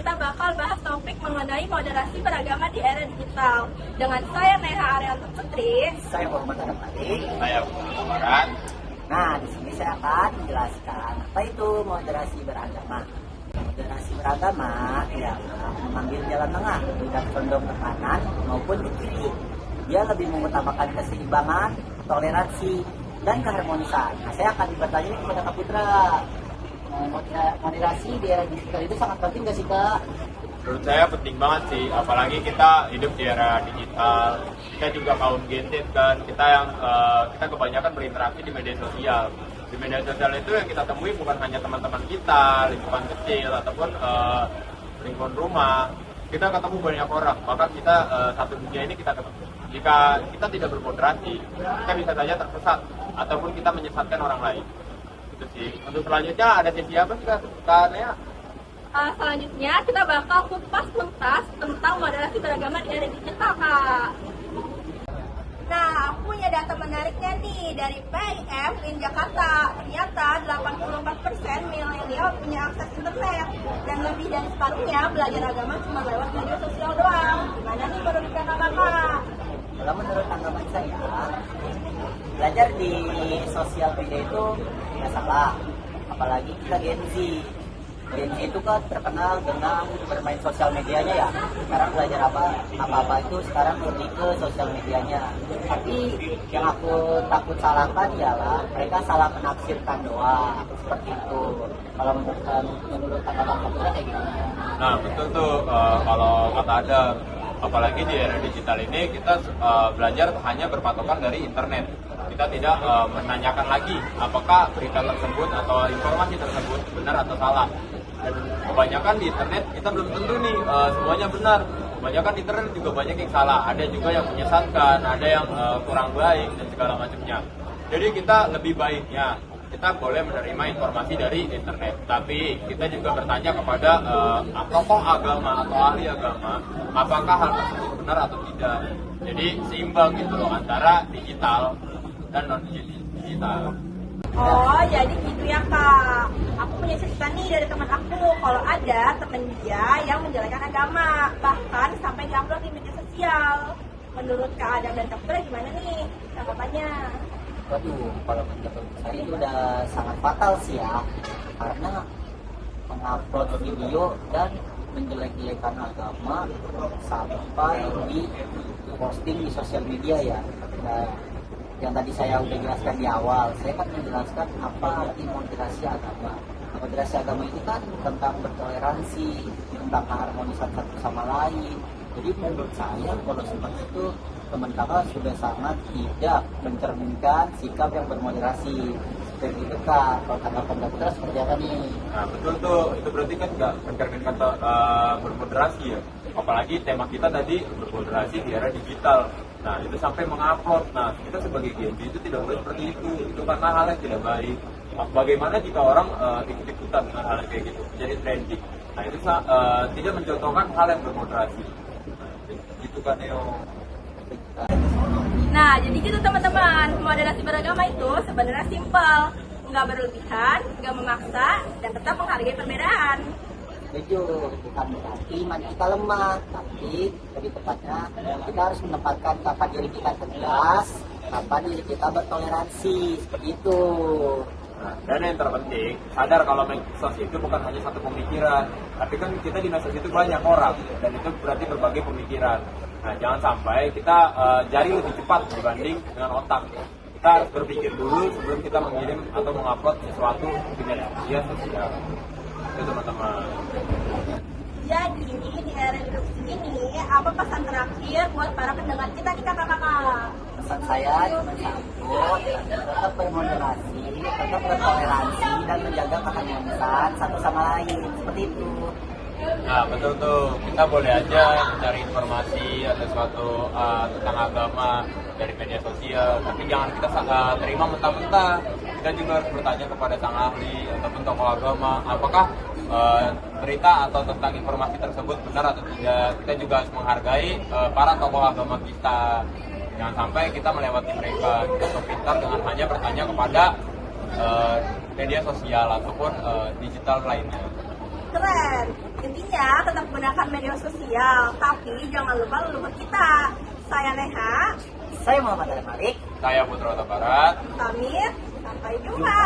kita bakal bahas topik mengenai moderasi beragama di era digital. Dengan saya Neha Arianto Putri. Saya Muhammad Adamali. Saya Muhammad. Nah, di sini saya akan menjelaskan apa itu moderasi beragama. Moderasi beragama ialah mengambil jalan tengah, tidak condong ke kanan maupun ke kiri. Dia lebih mengutamakan keseimbangan, toleransi, dan keharmonisan. Nah, saya akan bertanya nih kepada Kak Putra. Moderasi di era digital itu sangat penting nggak sih, Kak? Menurut saya penting banget sih, apalagi kita hidup di era digital. Kita juga kaum Gen Z kan, kita kebanyakan berinteraksi di media sosial. Di media sosial itu yang kita temui bukan hanya teman-teman kita, lingkungan kecil ataupun lingkungan rumah. Kita ketemu banyak orang, bahkan kita satu dunia ini kita ketemu. Jika kita tidak bermoderasi, kita bisa saja tersesat ataupun kita menyesatkan orang lain. Itu sih. Untuk selanjutnya ada sesi apa sih Kak Nea? Selanjutnya kita bakal kupas tuntas tentang moderasi beragama di era digital, Kak. Nah, aku punya data menariknya nih dari PIM in Jakarta. Ternyata 84% milenial punya akses internet dan lebih dari separuhnya belajar agama cuma lewat media sosial doang. Gimana nih menurut kakak-kakak? Kalau menurut tanggapan saya, belajar di sosial media itu nggak salah. Apalagi kita Gen Z. Gen Z itu kan terkenal dengan bermain sosial medianya ya. Sekarang belajar apa-apa itu sekarang lebih ke sosial medianya. Tapi yang aku takut salahkan ialah mereka salah menafsirkan doang. Seperti itu. Kalau menurut tanggapan kayak gimana? Nah betul tuh, kalau kata Adam, apalagi di era digital ini kita belajar hanya berpatokan dari internet. Kita tidak menanyakan lagi apakah berita tersebut atau informasi tersebut benar atau salah. Dan kebanyakan di internet kita belum tentu nih semuanya benar. Kebanyakan di internet juga banyak yang salah. Ada juga yang menyesatkan, ada yang kurang baik dan segala macamnya. Jadi kita lebih baiknya kita boleh menerima informasi dari internet, tapi kita juga bertanya kepada tokoh agama atau ahli agama apakah hal tersebut benar atau tidak. Jadi seimbang gitu loh antara digital dan non digital. Oh, jadi gitu ya, Kak. Aku punya cerita nih dari teman aku. Kalau ada temen dia yang menjalankan agama, bahkan sampai diupload di media sosial. Menurut Kak Adam dan Kak Putra gimana nih tanggapannya? Waduh, kalau menurut saya itu udah sangat fatal sih ya. Karena mengupload video dan menjelek-jelekan agama sampai di posting di sosial media ya. Nah, yang tadi saya udah jelaskan di awal, saya kan menjelaskan apa arti moderasi agama. Moderasi agama itu kan tentang bertoleransi, tentang keharmonisan satu sama lain. Jadi menurut saya kalau seperti itu teman kakak sudah sangat tidak mencerminkan sikap yang bermoderasi. Seperti itu Kak, kalau tanggapan Putra seperti apa nih? Nah betul tuh, itu berarti kan nggak mencerminkan bermoderasi ya. Apalagi tema kita tadi bermoderasi di era digital. Nah itu sampai mengupload. Nah kita sebagai Gen Z itu tidak boleh seperti itu. Itu karena hal yang tidak baik. Bagaimana jika orang ikut-ikutan dengan hal yang kayak gitu, jadi trending. Nah itu tidak mencontohkan hal yang bermoderasi. Gitu kan Neo. Nah, jadi gitu teman-teman. Moderasi beragama itu sebenarnya simpel, nggak berlebihan, nggak memaksa, dan tetap menghargai perbedaan. Setuju, bukan berarti iman kita lemah, tapi lebih tepatnya kita harus menempatkan kapan diri kita tegas, kapan diri kita bertoleransi, seperti itu. Nah, dan yang terpenting, sadar kalau medsos itu bukan hanya satu pemikiran, tapi kan kita di medsos itu banyak orang, dan itu berarti berbagai pemikiran. Nah, jangan sampai kita jari lebih cepat dibanding dengan otak. Kita harus berpikir dulu sebelum kita mengirim atau mengupload sesuatu di media sosial. Itu teman-teman. Jadi di era disrupsi ini, apa pesan terakhir buat para pendengar kita nih kakak-kakak? Pesan saya cuma satu, tetap bermoderasi, tetap bertoleransi, dan menjaga keharmonisan satu sama lain, seperti itu. Nah betul tuh, kita boleh aja mencari informasi atau sesuatu tentang agama dari media sosial, tapi jangan kita terima mentah-mentah. Kita juga harus bertanya kepada sang ahli ataupun tokoh agama, apakah berita atau tentang informasi tersebut benar atau tidak. Kita juga harus menghargai para tokoh agama kita. Jangan sampai kita melewati mereka. Kita harus pintar dengan hanya bertanya kepada media sosial ataupun digital lainnya. keren. Intinya tetap gunakan media sosial, tapi jangan lupa leluhur kita. Saya Neha, Saya Muhammad Ali Malik. Saya Putra Barat. pamit, sampai jumpa.